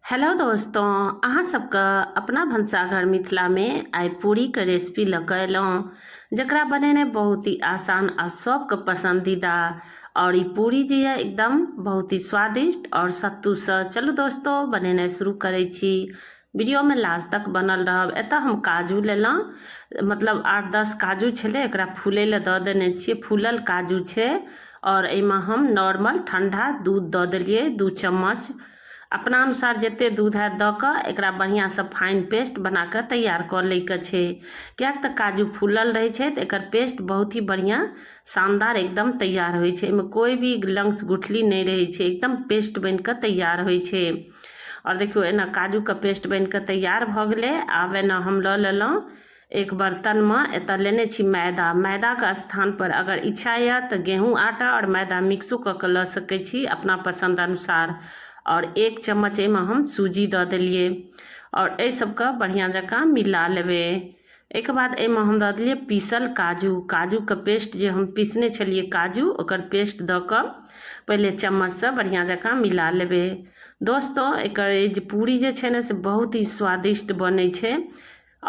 Hello दोस्तों, अहाँ सबके अपना भनसाघर मिथिला में आइ पूरी के रेसिपी लऽ अयलहुँ जकरा बनेनाइ बहुत ही आसान आ सबके पसंदीदा। और ई पूरी जे यऽ एकदम बहुत ही स्वादिष्ट और सत्तू से। चलू दोस्तों बनेनाइ शुरू करै छी। वीडियो में लास्ट तक बनल रहब। एतऽ हम काजू लेलहुँ, मतलब 8-10 काजू छलै, एकरा फूलै लए दऽ देने छियै। फूलल काजू छै और एहिमे हम नॉर्मल ठंडा दूध दऽ देलियै 2 चम्मच। अपना अनुसार जते दूध है दऽ कऽ एकरा बढ़िया से फाइन पेस्ट बना कऽ तैयार कऽ लैके छै। किएक तऽ काजू फूलल रहै छै तऽ एकर पेस्ट बहुत ही बढ़िया शानदार एकदम तैयार होइ छै। एहिमे कोई भी लंग्स गुठली नहीं रहै छै, एकदम पेस्ट बन कऽ तैयार होइ छै। और देखियो एना काजू के पेस्ट बन कऽ तैयार भऽ गेलै। आब एना हम लऽ लेलहुँ एक बर्तन में। एतऽ लेने छी मैदा। मैदा के स्थान पर अगर इच्छा यऽ तऽ गेहूँ आटा और मैदा मिक्सो कऽ के लऽ सकै छी अपना पसंद अनुसार। और 1 चम्मच एहिमे हम सूजी दऽ देलिए और एहि सबके बढ़िया जकाँ मिला लेबै। एक बाद एहिमे हम दऽ देलिए पीसल काजू। काजू के पेस्ट जे हम पीसने छलिए काजू, ओकर पेस्ट दऽ कऽ पहले चम्मच से बढ़िया जकाँ मिला लेबै। दोस्तों एकर जे पूरी जे छै ने से बहुत ही स्वादिष्ट बनै छै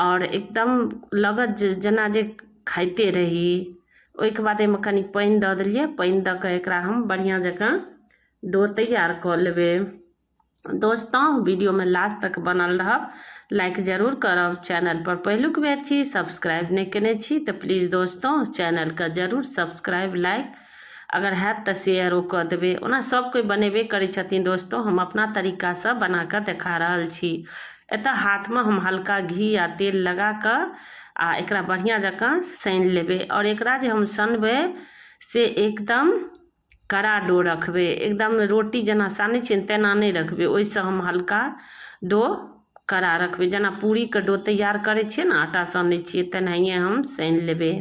और एकदम लगत जेना जे खाइते रही। ओहिके बाद एहिमे कनी पानि दऽ देलिए। पानि दऽ कऽ एकरा हम बढ़िया जकाँ डो तैयार कऽ लेबै। दोस्तों वीडियो में लास्ट तक बनल रहब। लाइक जरूर करब। चैनल पर पहिलुक बेर छी, सब्सक्राइब नहीं केने छी तऽ प्लीज दोस्तों चैनल के जरूर सब्सक्राइब लाइक अगर हैत तऽ शेयरो कऽ देबै। ओना सब कोई बनेबे करै छथिन दोस्तों, हम अपना तरीका से बना कऽ देखा रहल छी। एतऽ हाथ में हम हल्का घी या तेल लगा कऽ आ एकरा बढ़िया जकाँ सानि लेबै। और एकरा जे हम सनबै से एकदम कड़ा डो रखबै, एकदम रोटी जेना सानै छियै तेना नहीं रखबै। ओहिसँ हम हल्का डो कड़ा रखबै। जेना पूरी के डो तैयार करै छियै ना, आटा सानै छियै तेनाहिए हम सानि लेबै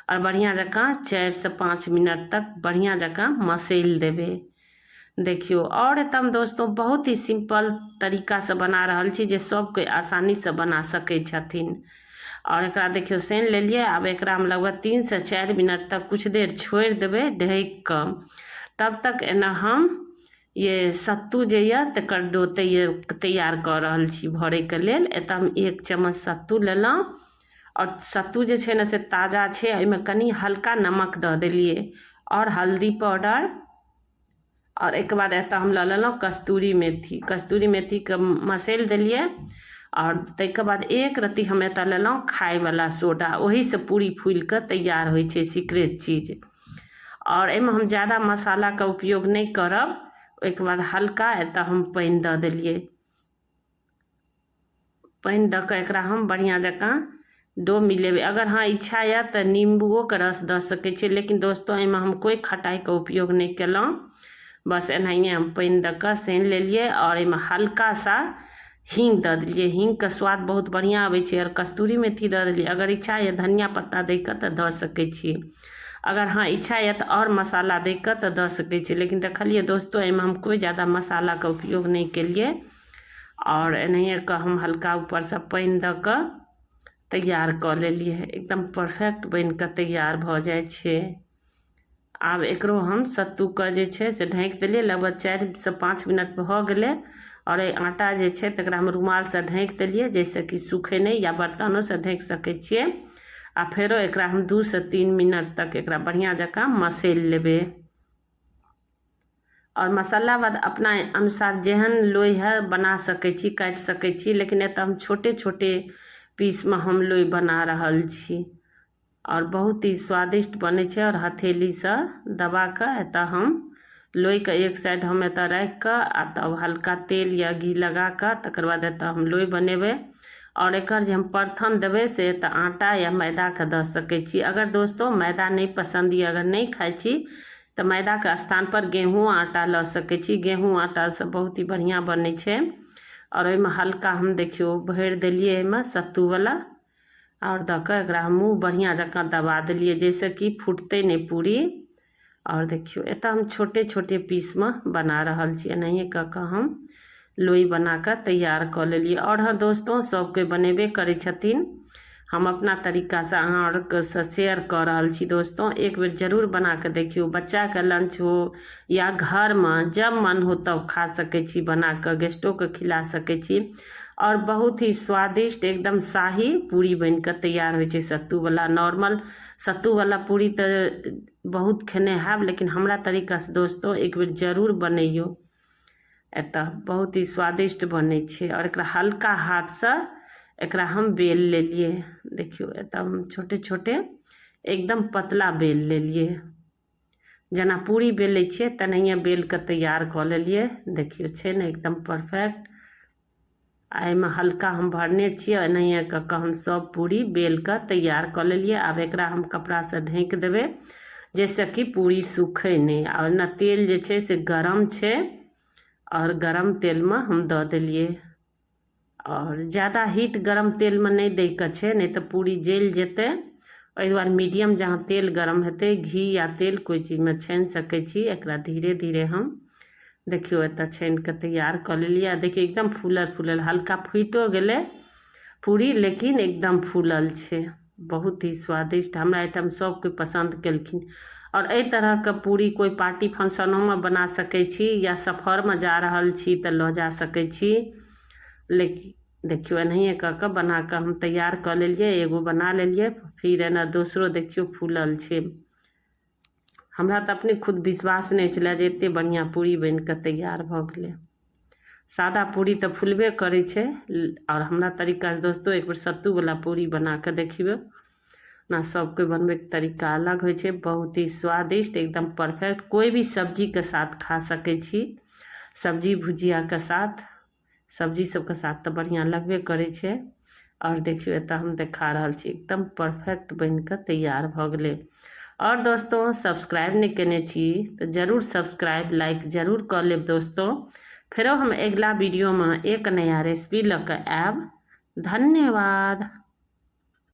और बढ़िया जकाँ 4 से 5 मिनट तक बढ़िया जकाँ मसैल देबै। देखियो और एतऽ हम दोस्तों बहुत ही सिंपल तरीका से बना रहल छी जे सब कोई आसानी से बना सकै छथिन। और एकरा देखियो सानि लेलिए। आब एकरा हम लगभग 3 से 4 मिनट तक कुछ देर छोड़ि देबै ढक कऽ। तब तक एना हम ये सत्तू जे यऽ तकर डो तैयार कऽ रहल छी भरे के लेल। एतऽ हम 1 चम्मच सत्तू लेलहुँ और सत्तू जे छै ने से ताजा छै। एहिमे कनी हल्का नमक दऽ देलिए और हल्दी पाउडर। और एक बाद एतऽ हम लऽ लेलहुँ कस्तूरी मेथी। कस्तूरी मेथी के मसैल देलिए और ताहिके बाद 1 रत्ती हम एतऽ लेलहुँ खायवला सोडा। ओही से पूरी फूल कऽ तैयार होइ छै, सीक्रेट चीज। और एहिमे हम ज़्यादा मसाला का उपयोग नहीं करब। ओहिके बाद हल्का एतऽ हम पानि दऽ देलिए। पानि दऽ कऽ एकरा हम बढ़िया जकाँ डो मिलेबै। अगर हाँ इच्छा यऽ तऽ नींबुओ के रस दऽ सकै छियै, लेकिन दोस्तों एहिमे हम कोई खटाई का उपयोग नहीं केलहुँ। बस एनाहिए हम पानि दऽ कऽ सानि लेलिए और एहिमे हल्का सा हींग दऽ देलिए। हींग के स्वाद बहुत बढ़िया आबै छै। और कस्तूरी मेथी दऽ देलिए। अगर इच्छा यऽ धनिया पत्ता दै कऽ तऽ दऽ सकै छी। अगर हाँ इच्छा यऽ तो और मसाला दे कऽ तऽ दऽ सकै छी, लेकिन देखलिए दोस्तों एहिमे हम कोई ज़्यादा मसाला का उपयोग नहीं केलिए। और एनाहिए कऽ हम हल्का ऊपर से पानि दऽ कऽ तैयार कऽ लेलिए। एकदम परफेक्ट बन कऽ तैयार भऽ जाइ छै। आब एकरो हम सत्तू के जे छै से ढाँकि देलिए। लगभग 4 से 5 मिनट भऽ गेलै और आटा जे छै तकरा हम रुमाल से ढाँकि देलिए जैसे कि सूखे नहीं, या बर्तनों से ढाँकि सकै छियै। आ फेरो एकरा हम 2 से 3 मिनट तक एकरा बढ़िया जकाँ मसैल लेबै। और मसाला बाद अपना अनुसार जेहन लोई है बना सकै छी, काटि सकै छी, लेकिन एतऽ हम छोटे छोटे पीस में हम लोई बना रहल छी। और बहुत ही स्वादिष्ट बनै छै। और हथेली से दबा कऽ एतऽ हम लोई के एक साइड हम एतऽ राखि कऽ आ तब हल्का तेल या घी लगा कऽ तकर बाद एतऽ हम लोई बनेबै। और एकर जे हम परथन देबै से एतऽ आटा या मैदा के दऽ सकै छी। अगर दोस्तों मैदा नहीं पसंद यऽ, अगर नहीं खाइ छी तो मैदा के स्थान पर गेहूँ आटा लऽ सकै छी। गेहूँ आटा से बहुत ही बढ़िया बनै छै। और ओहिमे हल्का हम देखियो भरि देलिए एहिमे सत्तू वाला और दऽ कऽ एकरा हमहूँ बढ़िया जकाँ दबा देलिए जैसे कि फूटतै नहीं पूरी। और देखियो एतऽ हम छोटे छोटे पीस में बना रहल छी। एनाहिए कऽ कऽ हम लोई बना कऽ तैयार कऽ लेलिए। और हाँ दोस्तों सब कोई बनेबे करै छथिन। हम अपना तरीका से अहाँ से शेयर कर रहल छी दोस्तों। एक बेर जरूर बना के देखियो, बच्चा के लंच हो या घर में जब मन हो तब खा सके छी, बना के गेस्टों के खिला सके छी। और बहुत ही स्वादिष्ट एकदम शाही पूरी बन के तैयार हो छै। सत्तू वाला नॉर्मल सत्तू वाला पूरी तो बहुत खेने हैब, लेकिन हमरा तरीका से दोस्तों एक बेर जरूर बनैयो। एतऽ बहुत ही स्वादिष्ट बनै छै। और एकरा हल्का हाथ से एकरा हम बेल लेलिए। देखियो एतऽ हम छोटे छोटे एकदम पतला बेल लेलिए, जेना पूरी बेलै छियै तेनाहिए बेल के तैयार कऽ लेलिए। देखियो छै ने एकदम परफेक्ट। एहिमे हल्का हम भरने छियै, एनाहिए कऽ कऽ हम सब पूरी बेल के तैयार कऽ लेलिए। आब एकरा हम कपड़ा से ढेक देबै जैसे कि पूरी सूखे नहीं। और ना तेल जे छै से गरम छै, और गरम तेल में हम दऽ देलिए। और ज़्यादा हीट गरम तेल में नहीं दै के छै, नहीं तो पूरी जल जेतै। ओहि दुआरे मीडियम जहाँ तेल गरम हेतै, घी या तेल कोई चीज में छानि सकै छी। एकरा धीरे धीरे हम देखियो एतऽ छानि के तैयार कर लेलिए। देखियो एकदम फूलल फूलल, हल्का फुइटो गेलै पूरी लेकिन एकदम फूलल छै। बहुत ही स्वादिष्ट, हमरा आइटम सब कोई पसंद केलखिन। और एहि तरह के पूरी कोई पार्टी फंक्शनों में बना सकै छी, या सफर में जा रहल छी तऽ लऽ जा सकै छी। लेकिन देखियो एनाहिए कऽ के बना के हम तैयार कर लेलिए। एगो बना लेलिए, फिर एना दोसरो देखियो फूलल छै। हमरा तऽ अपने खुद विश्वास नहीं छलै जे एते बढ़िया पूरी बन के तैयार भऽ गेलै। सादा पूरी तऽ फुलबे करै छै। और हमरा तरीका दोस्तों एक बेर सत्तू वाला पूरी बना के देखियो ना, सबके बनबे के तरीका अलग हो छै। बहुत ही स्वादिष्ट एकदम परफेक्ट, कोई भी सब्जी के साथ खा सकै छी। सब्जी भुजिया के साथ, सब्जी सबके साथ तो बढ़िया लगबे करे छै। और देखियो एतऽ हम देखा रहल छी एकदम परफेक्ट बन के तैयार भऽ गेलै। और दोस्तों सब्सक्राइब नहीं केने छी तो जरूर सब्सक्राइब लाइक जरूर कर लेब दोस्तों। फिर हम अगला वीडियो में एक नया रेसिपी लऽ कऽ आयब। धन्यवाद।